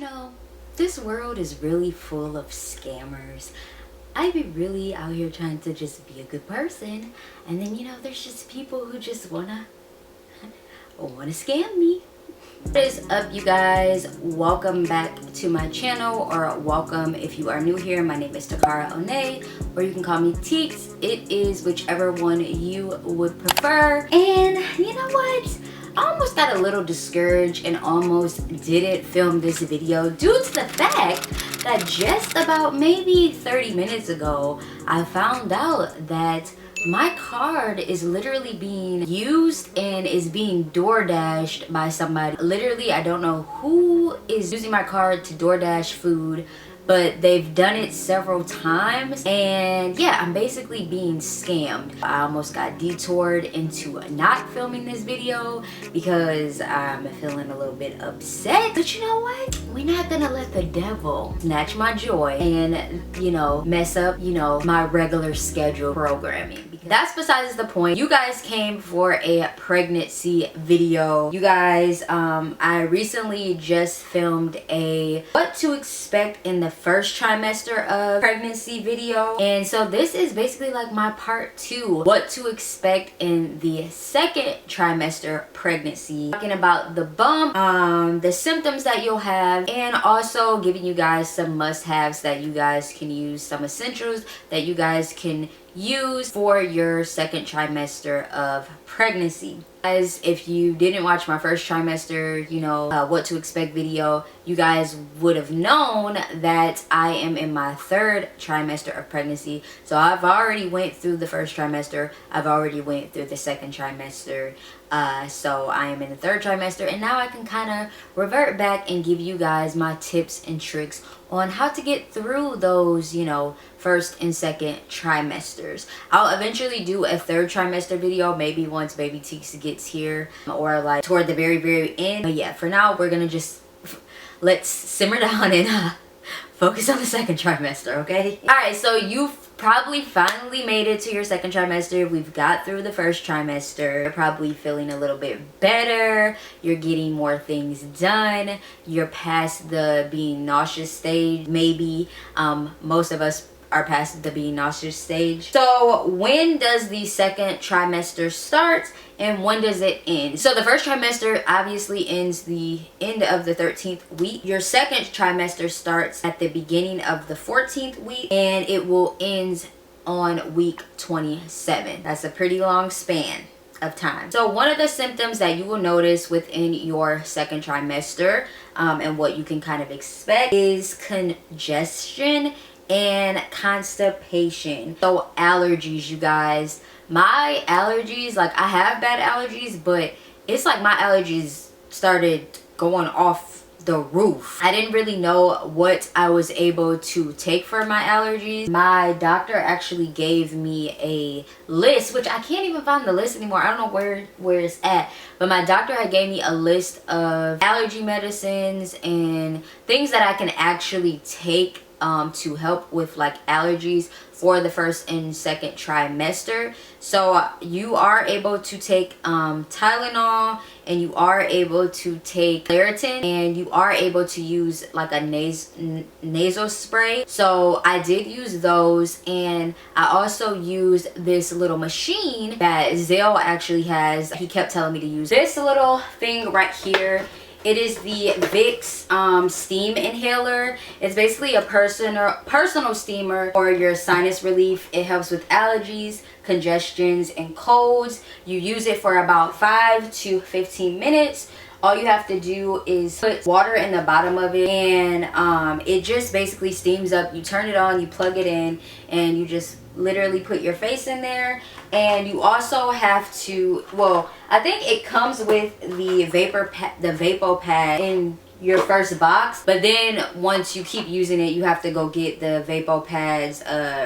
know, this world is really full of scammers. I be really out here trying to just be a good person, and then there's just people who just wanna scam me. What is up, you guys? Welcome back to my channel, or welcome if you are new here. My name is TAKARAONEA, or you can call me Teeks. It is whichever one you would prefer. And you know what? I almost got a little discouraged and almost didn't film this video due to the fact that just about maybe 30 minutes ago, I found out that my card is literally being used and is being DoorDashed by somebody. Literally, I don't know who is using my card to DoorDash food, but they've done it several times, and yeah, I'm basically being scammed. I almost got detoured into not filming this video because I'm feeling a little bit upset. But you know what? We're not gonna let the devil snatch my joy and, mess up, my regular schedule programming. That's besides the point. You guys came for a pregnancy video. You guys, I recently just filmed a what to expect in the first trimester of pregnancy video, and so this is basically like my part 2, what to expect in the second trimester pregnancy, talking about the bump, the symptoms that you'll have, and also giving you guys some must-haves that you guys can use, some essentials that you guys can use for your second trimester of pregnancy. Guys, if you didn't watch my first trimester, what to expect video, you guys would have known that I am in my third trimester of pregnancy. So I've already went through the first trimester, I've already went through the second trimester, so I am in the third trimester, and now I can kind of revert back and give you guys my tips and tricks on how to get through those, first and second trimesters. I'll eventually do a third trimester video, maybe once Baby Teeks gets here, or like toward the very end. But yeah, for now, we're gonna just let's simmer down and focus on the second trimester, okay? All right, so you've probably finally made it to your second trimester. We've got through the first trimester. You're probably feeling a little bit better. You're getting more things done. You're past the being nauseous stage. Maybe most of us are past the being nauseous stage. So when does the second trimester start and when does it end? So the first trimester obviously ends the end of the 13th week. Your second trimester starts at the beginning of the 14th week, and it will end on week 27. That's a pretty long span of time. So one of the symptoms that you will notice within your second trimester, and what you can kind of expect, is congestion and constipation. So allergies, you guys. My allergies, like, I have bad allergies, but it's like my allergies started going off the roof. I didn't really know what I was able to take for my allergies. My doctor actually gave me a list, which I can't even find the list anymore. I don't know where it's at, but my doctor had gave me a list of allergy medicines and things that I can actually take to help with like allergies for the first and second trimester. So you are able to take Tylenol, and you are able to take Claritin, and you are able to use like a nasal spray. So I did use those, and I also used this little machine that Zale actually has. He kept telling me to use this little thing right here. It is the Vicks steam inhaler. It's basically a personal steamer for your sinus relief. It helps with allergies, congestions, and colds. You use it for about 5 to 15 minutes. All you have to do is put water in the bottom of it, and it just basically steams up. You turn it on, you plug it in, and you just literally put your face in there. And you also have to, well, I think it comes with the vapor pad in your first box, but then once you keep using it, you have to go get the vapor pads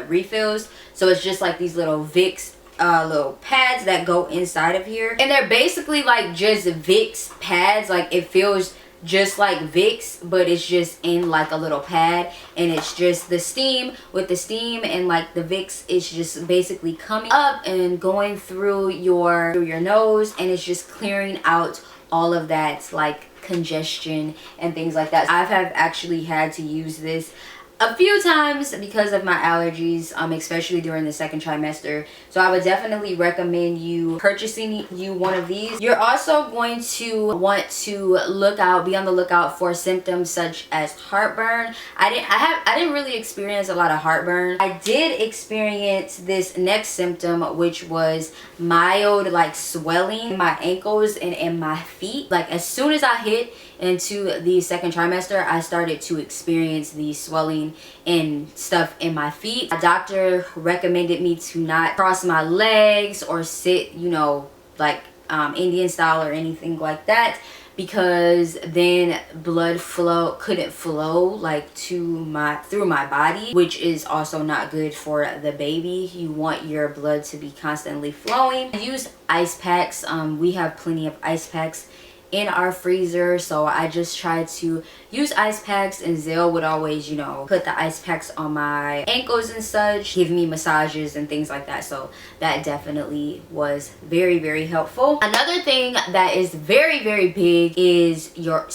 refills. So it's just like these little Vicks little pads that go inside of here, and they're basically like just Vicks pads. Like, it feels just like Vicks, but it's just in like a little pad, and it's just the steam. With the steam and like the Vicks, it's just basically coming up and going through your nose, and it's just clearing out all of that like congestion and things like that. I have actually had to use this a few times because of my allergies, especially during the second trimester. So I would definitely recommend you purchasing one of these. You're also going to want to be on the lookout for symptoms such as heartburn. I didn't really experience a lot of heartburn. I did experience this next symptom, which was mild like swelling in my ankles and in my feet. Like as soon as I hit into the second trimester, I started to experience the swelling and stuff in my feet. My doctor recommended me to not cross my legs or sit, you know, like Indian style or anything like that, because then blood couldn't flow like through my body, which is also not good for the baby. You want your blood to be constantly flowing. I use ice packs. We have plenty of ice packs in our freezer, so I just try to use ice packs, and Zale would always, you know, put the ice packs on my ankles and such, give me massages and things like that. So that definitely was very, very helpful. Another thing that is very, very big is your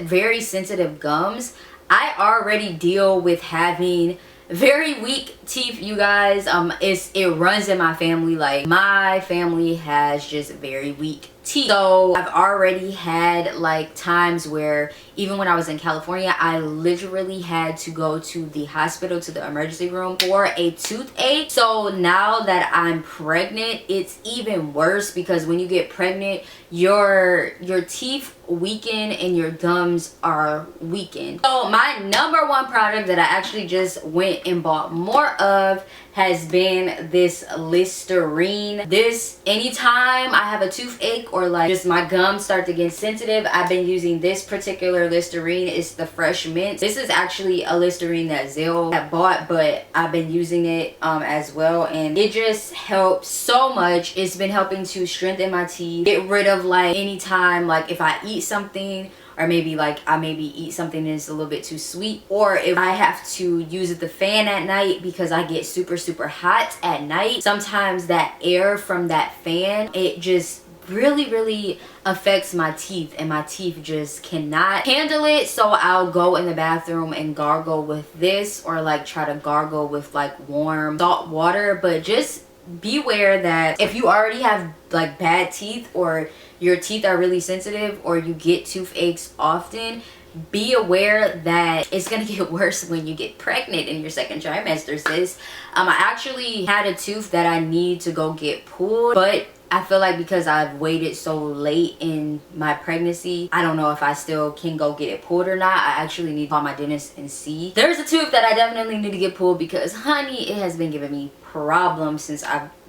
very sensitive gums. I already deal with having very weak teeth, you guys. It runs in my family. Like my family has just very weak teeth. So I've already had like times where even when I was in California, I literally had to go to the hospital, to the emergency room for a toothache. So now that I'm pregnant, it's even worse, because when you get pregnant, your teeth weaken and your gums are weakened. So my number one product that I actually just went and bought more of has been this Listerine. This, anytime I have a toothache or like just my gums start to get sensitive, I've been using this particular Listerine. It's the Fresh Mint. This is actually a Listerine that Zale had bought, but I've been using it as well, and it just helps so much. It's been helping to strengthen my teeth, get rid of like anytime like if I eat something, or maybe like I eat something that's a little bit too sweet, or if I have to use the fan at night because I get super hot at night. Sometimes that air from that fan, it just really affects my teeth, and my teeth just cannot handle it. So I'll go in the bathroom and gargle with this, or like try to gargle with like warm salt water. But just beware that if you already have like bad teeth, or your teeth are really sensitive, or you get toothaches often, be aware that it's gonna get worse when you get pregnant in your second trimester, sis. I actually had a tooth that I need to go get pulled, but I feel like because I've waited so late in my pregnancy, I don't know if I still can go get it pulled or not. I actually need to call my dentist and see. There's a tooth that I definitely need to get pulled, because honey, it has been giving me problems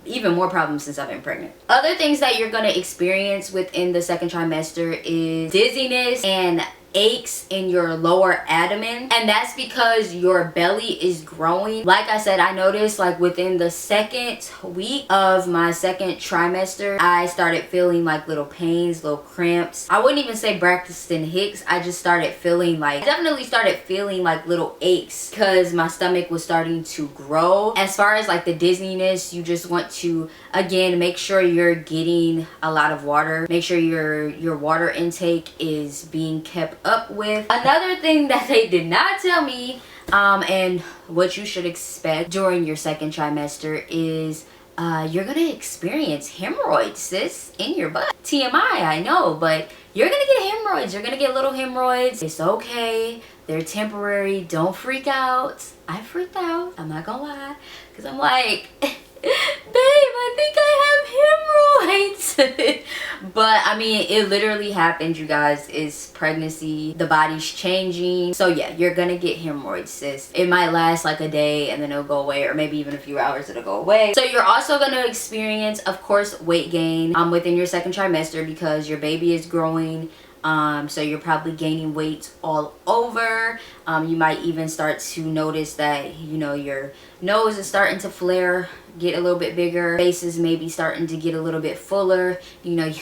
even more problems since I've been pregnant. Other things that you're gonna experience within the second trimester is dizziness and aches in your lower abdomen, and that's because your belly is growing. Like I said, I noticed like within the second week of my second trimester, I started feeling like little pains, little cramps. I wouldn't even say Braxton Hicks. I just started feeling like, definitely started feeling like little aches, because my stomach was starting to grow. As far as like the dizziness, you just want to, again, make sure you're getting a lot of water. Make sure your water intake is being kept up with. Another thing that they did not tell me, and what you should expect during your second trimester, is you're gonna experience hemorrhoids, sis, in your butt. TMI, I know, but you're gonna get hemorrhoids. You're gonna get little hemorrhoids. It's okay. They're temporary. Don't freak out. I freaked out. I'm not gonna lie, because I'm like, babe, I think I have hemorrhoids. But I mean, it literally happened, you guys. It's pregnancy, the body's changing. So yeah, you're gonna get hemorrhoids, sis. It might last like a day and then it'll go away, or maybe even a few hours it'll go away. So you're also gonna experience, of course, weight gain within your second trimester, because your baby is growing. So you're probably gaining weight all over. You might even start to notice that, you know, your nose is starting to flare, get a little bit bigger. Face is maybe starting to get a little bit fuller. You know,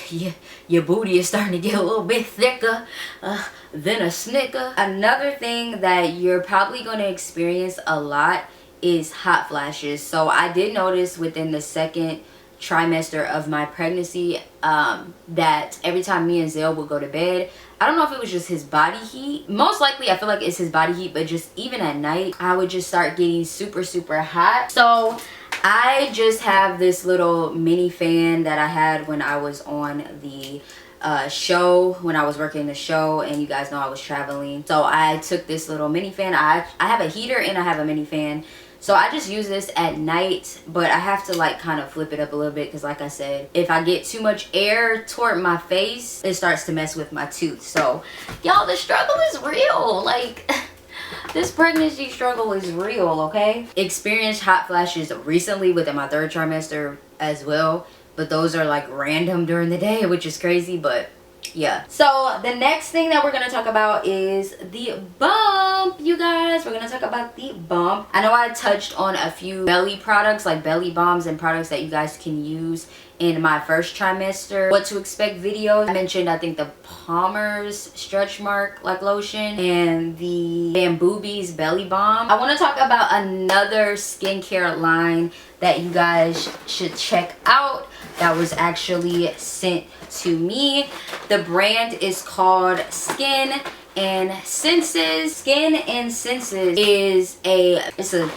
your booty is starting to get a little bit thicker than a snicker. Another thing that you're probably going to experience a lot is hot flashes. So I did notice within the second trimester of my pregnancy, that every time me and Zale would go to bed, I don't know if it was just his body heat. Most likely I feel like it's his body heat, but just even at night, I would just start getting super, super hot. So I just have this little mini fan that I had when I was on the show, when I was working the show, and you guys know I was traveling. So I took this little mini fan. I have a heater and I have a mini fan. So I just use this at night, but I have to like kind of flip it up a little bit because like I said, if I get too much air toward my face, it starts to mess with my tooth. So y'all, the struggle is real. Like this pregnancy struggle is real, okay? Experienced hot flashes recently within my 3rd trimester as well, but those are like random during the day, which is crazy, but yeah. So the next thing that we're gonna talk about is the bump, you guys. We're gonna talk about the bump. I know I touched on a few belly products, like belly balms and products that you guys can use in my 1st trimester what to expect videos. I mentioned, I think, the Palmer's stretch mark like lotion and the Bamboobies belly balm. I want to talk about another skincare line that you guys should check out that was actually sent to me. The brand is called Skin and Senses. Skin and Senses is a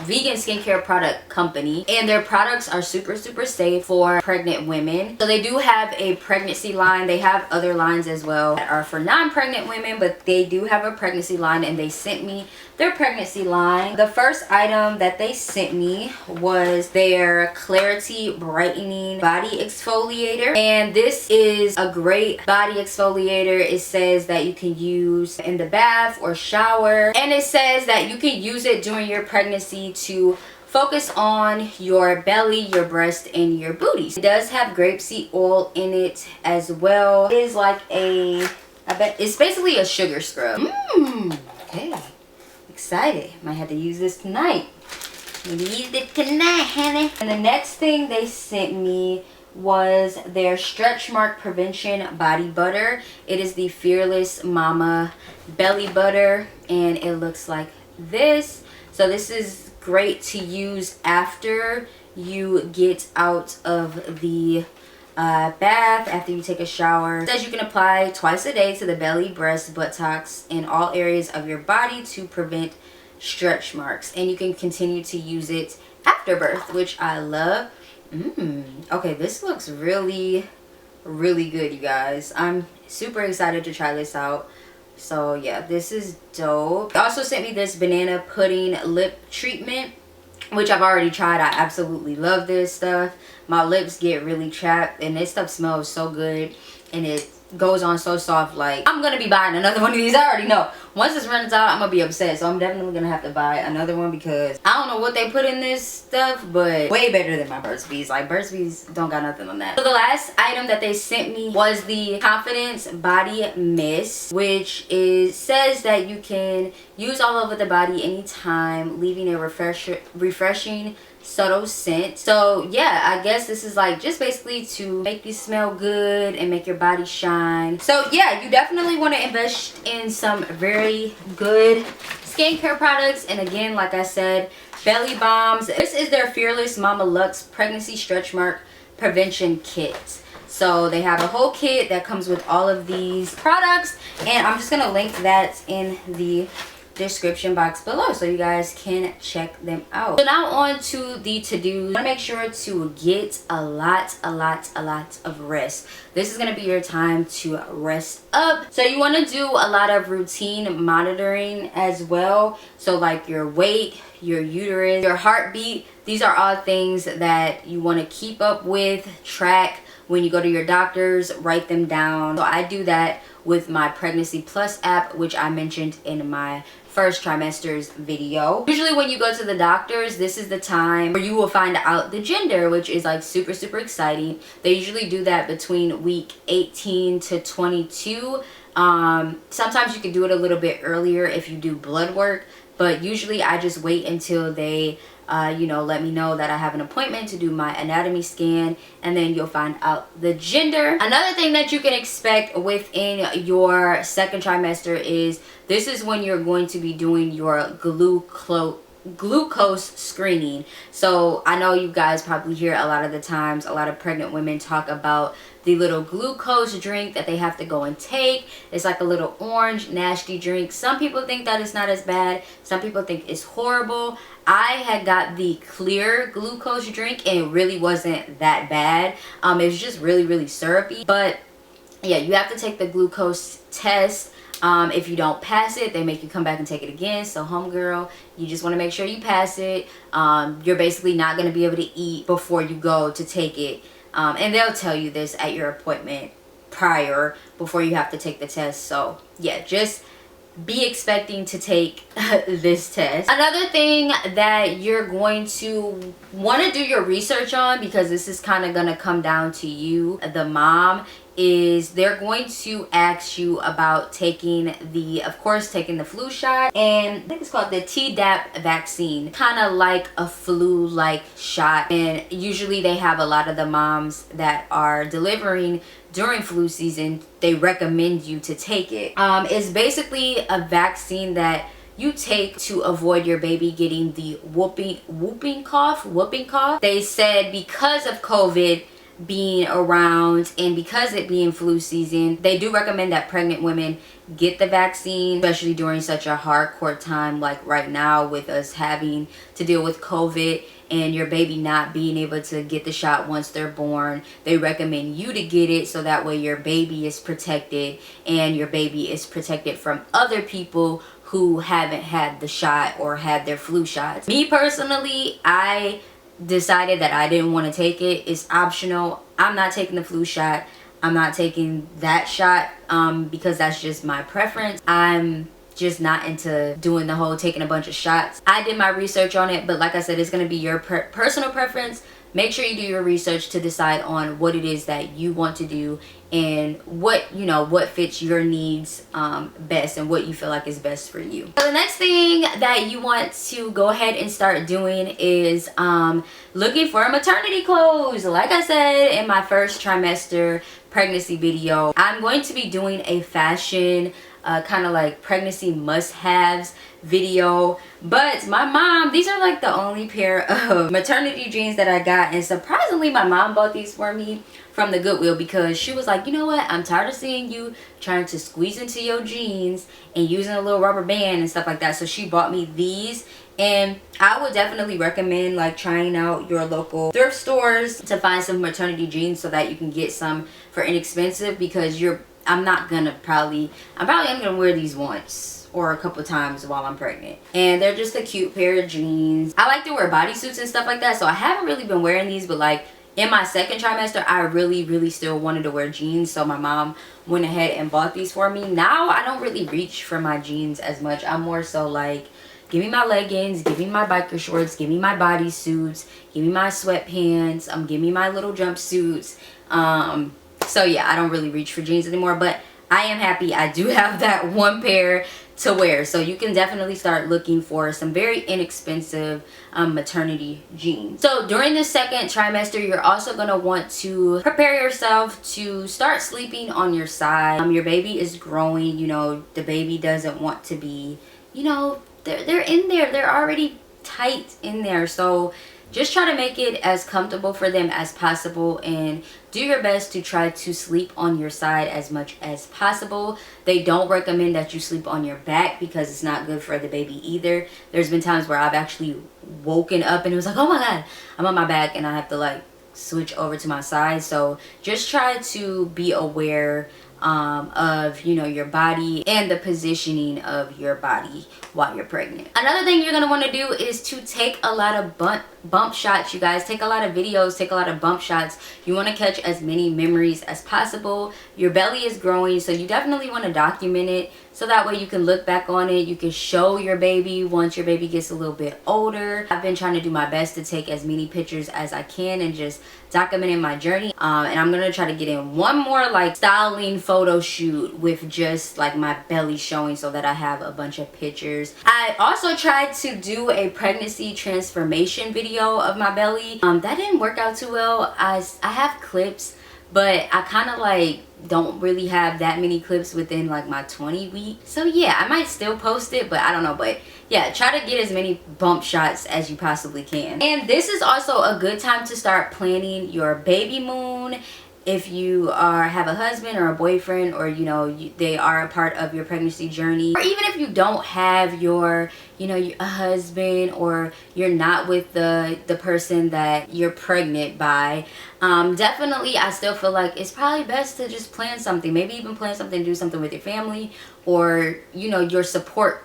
vegan skincare product company, and their products are super, super safe for pregnant women. So they do have a pregnancy line. They have other lines as well that are for non-pregnant women, but they do have a pregnancy line, and they sent me their pregnancy line. The first item that they sent me was their Clarity Brightening Body Exfoliator, and this is a great body exfoliator. It says that you can use in the bath or shower, and it says that you can use it during your pregnancy to focus on your belly, your breast, and your booties. It does have grapeseed oil in it as well. It is like I bet it's basically a sugar scrub. Okay, excited. Might have to use this tonight. Use it tonight, honey. And the next thing they sent me was their stretch mark prevention body butter. It is the Fearless Mama belly butter, and it looks like this. So this is great to use after you get out of the bath, after you take a shower. It says you can apply twice a day to the belly, breast, buttocks, and all areas of your body to prevent stretch marks, and you can continue to use it after birth, which I love. Okay, this looks really, really good, you guys. I'm super excited to try this out. So yeah, this is dope. They also sent me this banana pudding lip treatment, which I've already tried. I absolutely love this stuff. My lips get really chapped, and this stuff smells so good, and it goes on so soft. Like, I'm gonna be buying another one of these. I already know once this runs out, I'm gonna be upset. So I'm definitely gonna have to buy another one, because I don't know what they put in this stuff, but way better than my Burt's Bees. Like, Burt's Bees don't got nothing on that. So the last item that they sent me was the Confidence Body Mist, which says that you can use all over the body anytime, leaving a refreshing subtle scent. So yeah, I guess this is like just basically to make you smell good and make your body shine. So yeah, you definitely want to invest in some very good skincare products. And again, like I said, belly balms. This is their Fearless Mama Luxe Pregnancy Stretch Mark Prevention Kit. So they have a whole kit that comes with all of these products, and I'm just gonna link that in the description box below so you guys can check them out. So now on to the to-dos. Make sure to get a lot of rest. This is going to be your time to rest up. So you want to do a lot of routine monitoring as well. So like your weight, your uterus, your heartbeat. These are all things that you want to keep up with, track. When you go to your doctors, write them down. So I do that with my Pregnancy Plus app, which I mentioned in my first trimester's video. Usually when you go to the doctors, this is the time where you will find out the gender, which is like super exciting. They usually do that between week 18 to 22. Sometimes you can do it a little bit earlier if you do blood work, but usually I just wait until they let me know that I have an appointment to do my anatomy scan, and then you'll find out the gender. Another thing that you can expect within your second trimester is this is when you're going to be doing your glucose screening. So I know you guys probably hear a lot of the times a lot of pregnant women talk about the little glucose drink that they have to go and take. It's like a little orange nasty drink. Some people think that it's not as bad, some people think it's horrible. I had got the clear glucose drink and it really wasn't that bad. It was just really syrupy. But yeah, you have to take the glucose test. If you don't pass it, they make you come back and take it again. So homegirl, you just want to make sure you pass it. You're basically not going to be able to eat before you go to take it. And they'll tell you this at your appointment prior, before you have to take the test. So yeah, just be expecting to take this test. Another thing that you're going to want to do your research on, because this is kind of going to come down to you, the mom, is they're going to ask you about taking the, of course, taking the flu shot. And I think it's called the Tdap vaccine, kind of like a flu-like shot. And usually they have a lot of the moms that are delivering during flu season, they recommend you to take it. It's basically a vaccine that you take to avoid your baby getting the whooping cough. They said because of COVID being around and because it being flu season, they do recommend that pregnant women get the vaccine, especially during such a hardcore time like right now, with us having to deal with COVID and your baby not being able to get the shot once they're born. They recommend you to get it so that way your baby is protected and your baby is protected from other people who haven't had the shot or had their flu shots. Me personally, I decided that I didn't want to take it. It's optional. I'm not taking the flu shot. I'm not taking that shot because that's just my preference. I'm just not into doing the whole taking a bunch of shots. I did my research on it, but like I said, it's going to be your personal preference. Make sure you do your research to decide on what it is that you want to do and what, you know, what fits your needs best and what you feel like is best for you. So the next thing that you want to go ahead and start doing is looking for maternity clothes. Like I said in my first trimester pregnancy video, I'm going to be doing a fashion kind of like pregnancy must-haves video. But my mom, these are like the only pair of maternity jeans that I got, and surprisingly my mom bought these for me from the Goodwill because she was like, you know what, I'm tired of seeing you trying to squeeze into your jeans and using a little rubber band and stuff like that. So she bought me these, and I would definitely recommend like trying out your local thrift stores to find some maternity jeans so that you can get some for inexpensive, because I'm probably only gonna wear these once or a couple times while I'm pregnant, and they're just a cute pair of jeans. I like to wear bodysuits and stuff like that, so I haven't really been wearing these, but like in my second trimester I really still wanted to wear jeans, so my mom went ahead and bought these for me. Now I don't really reach for my jeans as much. I'm more so like, give me my leggings, give me my biker shorts, give me my bodysuits, give me my sweatpants, give me my little jumpsuits. So yeah, I don't really reach for jeans anymore, but I am happy I do have that one pair to wear. So you can definitely start looking for some very inexpensive maternity jeans. So during the second trimester, you're also going to want to prepare yourself to start sleeping on your side. Your baby is growing, you know, the baby doesn't want to be, you know, they're in there, they're already tight in there. So just try to make it as comfortable for them as possible and do your best to try to sleep on your side as much as possible. They don't recommend that you sleep on your back because it's not good for the baby either. There's been times where I've actually woken up and it was like, oh my god, I'm on my back, and I have to like switch over to my side. So just try to be aware of, you know, your body and the positioning of your body while you're pregnant. Another thing you're going to want to do is to take a lot of bump shots, you guys. Take a lot of videos, take a lot of bump shots. You want to catch as many memories as possible. Your belly is growing, so you definitely want to document it so that way you can look back on it. You can show your baby once your baby gets a little bit older. I've been trying to do my best to take as many pictures as I can and just documenting my journey. And I'm going to try to get in one more like styling photo shoot with just like my belly showing so that I have a bunch of pictures. I also tried to do a pregnancy transformation video of my belly. That didn't work out too well. I have clips, but I kind of like don't really have that many clips within like my 20 weeks. So yeah, I might still post it, but I don't know. But yeah, try to get as many bump shots as you possibly can. And this is also a good time to start planning your baby moon. If you have a husband or a boyfriend, or you know they are a part of your pregnancy journey, or even if you don't have your a husband, or you're not with the person that you're pregnant by, definitely I still feel like it's probably best to just plan something. Maybe even plan something, do something with your family, or your support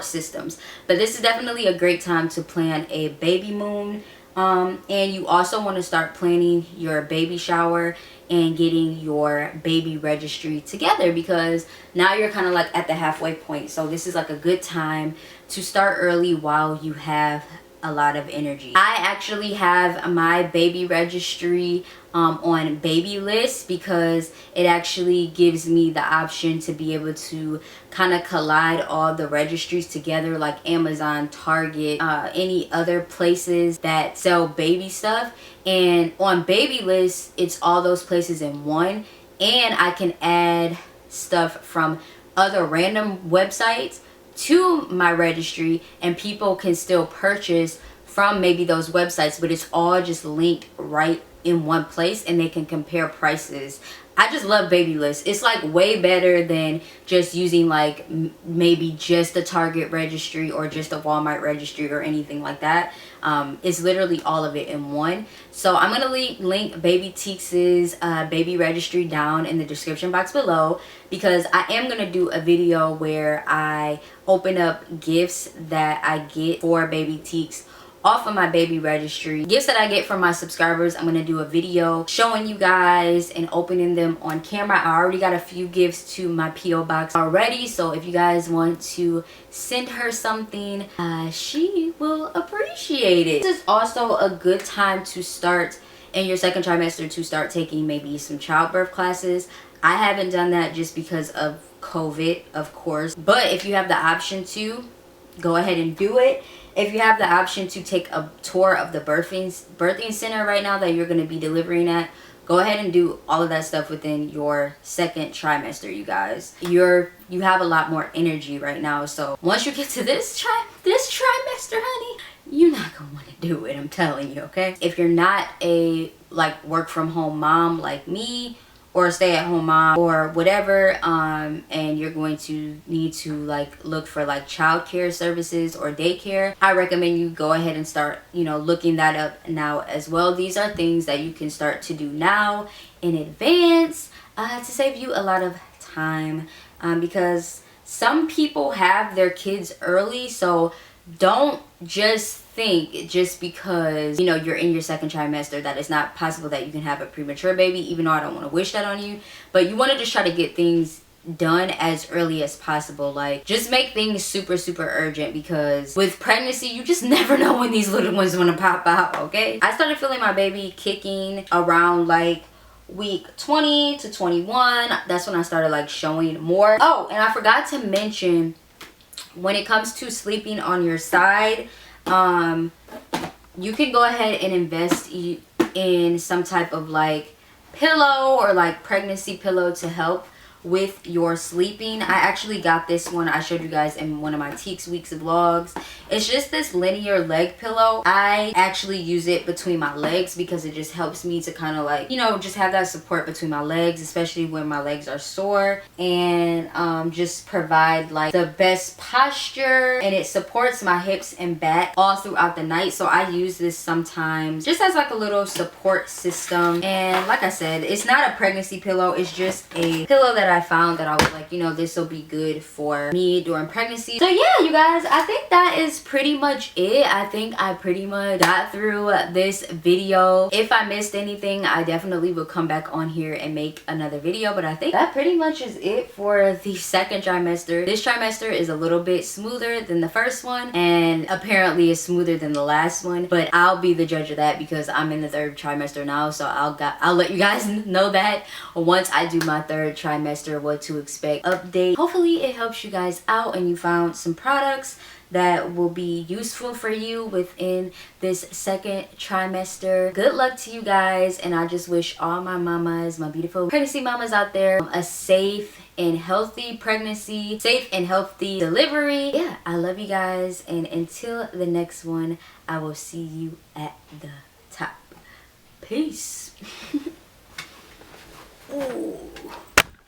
systems. But this is definitely a great time to plan a baby moon. And you also want to start planning your baby shower and getting your baby registry together, because now you're kind of like at the halfway point. So this is like a good time to start early while you have a lot of energy. I actually have my baby registry on Baby List, because it actually gives me the option to be able to kind of collide all the registries together, like Amazon, Target, any other places that sell baby stuff. And on Baby List, it's all those places in one, and I can add stuff from other random websites to my registry, and people can still purchase from maybe those websites, but it's all just linked right in one place, and they can compare prices. I just love Baby List. It's like way better than just using like maybe just a Target registry or just a Walmart registry or anything like that. It's literally all of it in one. So I'm gonna link Baby Teeks' baby registry down in the description box below, because I am gonna do a video where I open up gifts that I get for Baby Teeks off of my baby registry. Gifts that I get from my subscribers, I'm gonna do a video showing you guys and opening them on camera. I already got a few gifts to my PO box already, so if you guys want to send her something, she will appreciate it. This is also a good time to start in your second trimester to start taking maybe some childbirth classes. I haven't done that just because of COVID, of course, but if you have the option to, go ahead and do it. If you have the option to take a tour of the birthing center right now that you're going to be delivering at, go ahead and do all of that stuff within your second trimester, you guys. You have a lot more energy right now, so once you get to this trimester, honey, you're not going to want to do it, I'm telling you, okay? If you're not a like work from home mom like me, or a stay-at-home mom or whatever, and you're going to need to like look for like childcare services or daycare, I recommend you go ahead and start looking that up now as well. These are things that you can start to do now in advance to save you a lot of time, because some people have their kids early. So don't just think just because you're in your second trimester that it's not possible that you can have a premature baby, even though I don't want to wish that on you. But you want to just try to get things done as early as possible. Like, just make things super urgent, because with pregnancy you just never know when these little ones want to pop out, okay? I started feeling my baby kicking around like week 20 to 21. That's when I started like showing more. Oh, and I forgot to mention, when it comes to sleeping on your side, you can go ahead and invest in some type of like pillow or like pregnancy pillow to help with your sleeping. I actually got this one. I showed you guys in one of my Teeks Weeks vlogs. It's just this linear leg pillow. I actually use it between my legs because it just helps me to kind of like, just have that support between my legs, especially when my legs are sore, and just provide like the best posture, and it supports my hips and back all throughout the night. So I use this sometimes just as like a little support system. And like I said, it's not a pregnancy pillow. It's just a pillow that I found that I was like, this will be good for me during pregnancy. So yeah, you guys, I think that is pretty much it. I think I pretty much got through this video. If I missed anything, I definitely will come back on here and make another video, but I think that pretty much is it for the second trimester. This trimester is a little bit smoother than the first one, and apparently is smoother than the last one, but I'll be the judge of that because I'm in the third trimester now. So I'll let you guys know that once I do my third trimester trimester, what to expect update. Hopefully it helps you guys out and you found some products that will be useful for you within this second trimester. Good luck to you guys, and I just wish all my mamas, my beautiful pregnancy mamas out there, a safe and healthy pregnancy, safe and healthy delivery. Yeah, I love you guys, and until the next one, I will see you at the top. Peace. Ooh.